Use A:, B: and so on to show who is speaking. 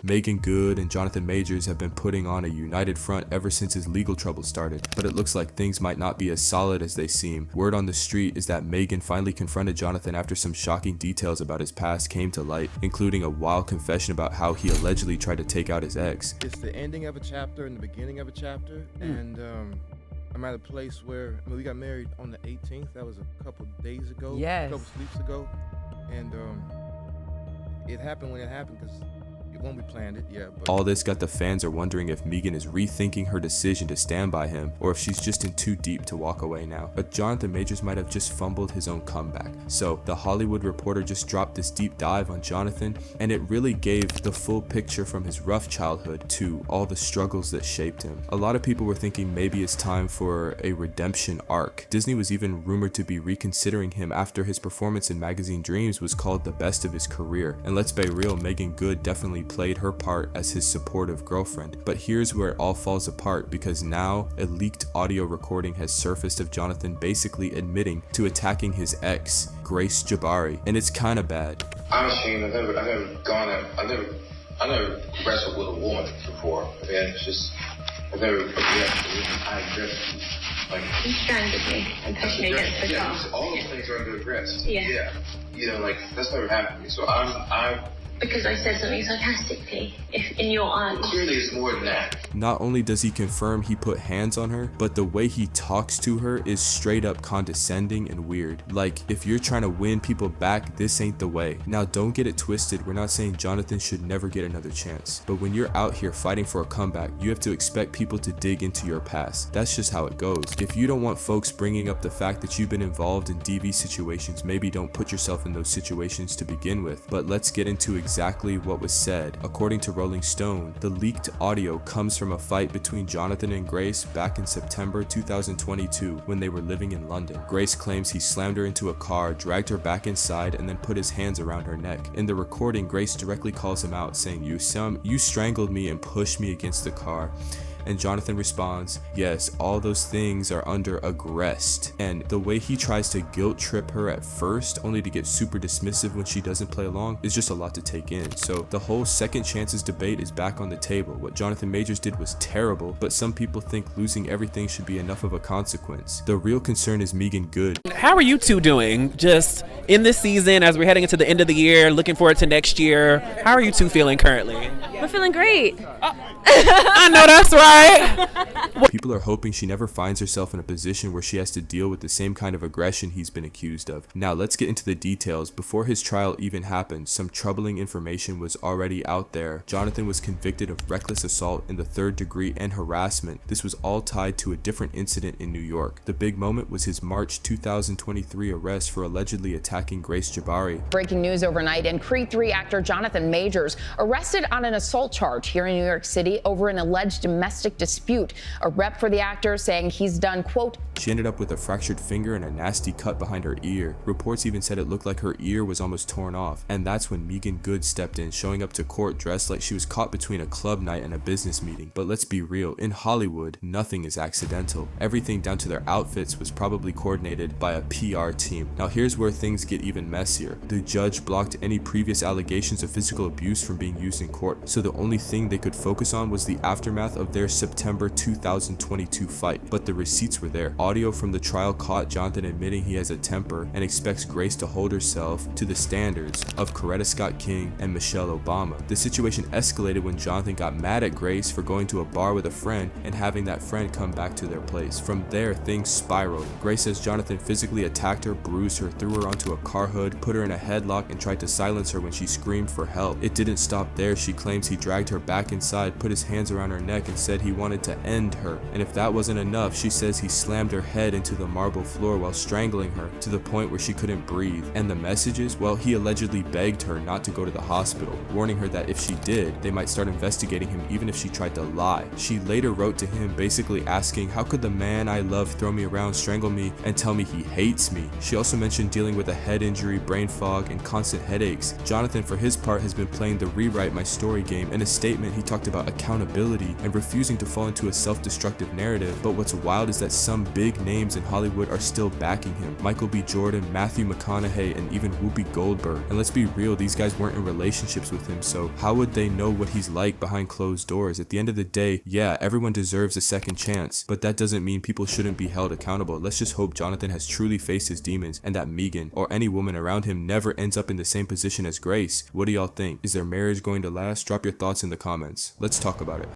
A: Meagan Good and Jonathan Majors have been putting on a united front ever since his legal trouble started, but it looks like things might not be as solid as they seem. Word on the street is that Meagan finally confronted Jonathan after some shocking details about his past came to light, including a wild confession about how he allegedly tried to take out his ex.
B: It's the ending of a chapter and the beginning of a chapter, and I'm at a place where we got married on the 18th. That was a couple days ago,
C: Yes.
B: a couple sleeps ago, and it happened when it happened because when we planned it, yeah. But
A: all this got the fans are wondering if Meagan is rethinking her decision to stand by him, or if she's just in too deep to walk away now. But Jonathan Majors might have just fumbled his own comeback. So The Hollywood Reporter just dropped this deep dive on Jonathan, and it really gave the full picture from his rough childhood to all the struggles that shaped him. A lot of people were thinking maybe it's time for a redemption arc. Disney was even rumored to be reconsidering him after his performance in Magazine Dreams was called the best of his career. And let's be real, Meagan Good definitely played her part as his supportive girlfriend. But here's where it all falls apart, because now a leaked audio recording has surfaced of Jonathan basically admitting to attacking his ex, Grace Jabari, and it's kind of bad.
D: I'm ashamed. I've never wrestled with a woman before. I mean, it's just, I've never aggressed. Like,
E: You strangled me and pushed me against the car.
D: Yeah, all those things are under aggressed.
E: Yeah.
D: You know, like, that's never happened to me. So I'm
E: Because I said something sarcastically, if in your eyes.
D: clearly it's more than that.
A: Not only does he confirm he put hands on her, but the way he talks to her is straight up condescending and weird. Like, if you're trying to win people back, this ain't the way. Now, don't get it twisted, we're not saying Jonathan should never get another chance. But when you're out here fighting for a comeback, you have to expect people to dig into your past. That's just how it goes. If you don't want folks bringing up the fact that you've been involved in DV situations, maybe don't put yourself in those situations to begin with. But let's get into exactly what was said. According to Rolling Stone, the leaked audio comes from a fight between Jonathan and Grace back in September 2022 when they were living in London. Grace claims he slammed her into a car, dragged her back inside, and then put his hands around her neck. In the recording, Grace directly calls him out, saying, You strangled me and pushed me against the car." And Jonathan responds, "Yes, all those things are under aggressed." And the way he tries to guilt trip her at first, only to get super dismissive when she doesn't play along, is just a lot to take in. So the whole second chances debate is back on the table. What Jonathan Majors did was terrible, but some people think losing everything should be enough of a consequence. The real concern is Meagan Good.
C: How are you two doing just in this season as we're heading into the end of the year, looking forward to next year? How are you two feeling currently?
F: We're feeling great.
C: I know that's right.
A: People are hoping she never finds herself in a position where she has to deal with the same kind of aggression he's been accused of. Now let's get into the details. Before his trial even happened, some troubling information was already out there. Jonathan was convicted of reckless assault in the 3rd degree and harassment. This was all tied to a different incident in New York. The big moment was his March 2023 arrest for allegedly attacking Grace Jabari.
G: Breaking news overnight, and Creed 3 actor Jonathan Majors arrested on an assault charge here in New York City over an alleged domestic dispute. A rep for the actor saying he's done, quote,
A: She ended up with a fractured finger and a nasty cut behind her ear. Reports even said it looked like her ear was almost torn off. And that's when Meagan Good stepped in, showing up to court dressed like she was caught between a club night and a business meeting. But let's be real, in Hollywood, nothing is accidental. Everything down to their outfits was probably coordinated by a PR team. Now here's where things get even messier. The judge blocked any previous allegations of physical abuse from being used in court, so the only thing they could focus on was the aftermath of their September 2022 fight. But the receipts were there. Audio from the trial caught Jonathan admitting he has a temper and expects Grace to hold herself to the standards of Coretta Scott King and Michelle Obama. The situation escalated when Jonathan got mad at Grace for going to a bar with a friend and having that friend come back to their place. From there, things spiraled. Grace says Jonathan physically attacked her, bruised her, threw her onto a car hood, put her in a headlock, and tried to silence her when she screamed for help. It didn't stop there. She claims he dragged her back inside, put his hands around her neck, and said he wanted to end her. And if that wasn't enough, she says he slammed her head into the marble floor while strangling her to the point where she couldn't breathe. And the messages? Well, he allegedly begged her not to go to the hospital, warning her that if she did, they might start investigating him even if she tried to lie. She later wrote to him basically asking, "How could the man I love throw me around, strangle me, and tell me he hates me?" She also mentioned dealing with a head injury, brain fog, and constant headaches. Jonathan, for his part, has been playing the rewrite my story game. In a statement, he talked talked about accountability and refusing to fall into a self-destructive narrative, but what's wild is that some big names in Hollywood are still backing him. Michael B. Jordan, Matthew McConaughey, and even Whoopi Goldberg. And let's be real, these guys weren't in relationships with him, so how would they know what he's like behind closed doors? At the end of the day, yeah, everyone deserves a second chance, but that doesn't mean people shouldn't be held accountable. Let's just hope Jonathan has truly faced his demons and that Meagan or any woman around him never ends up in the same position as Grace. What do y'all think? Is their marriage going to last? Drop your thoughts in the comments. Let's talk about it.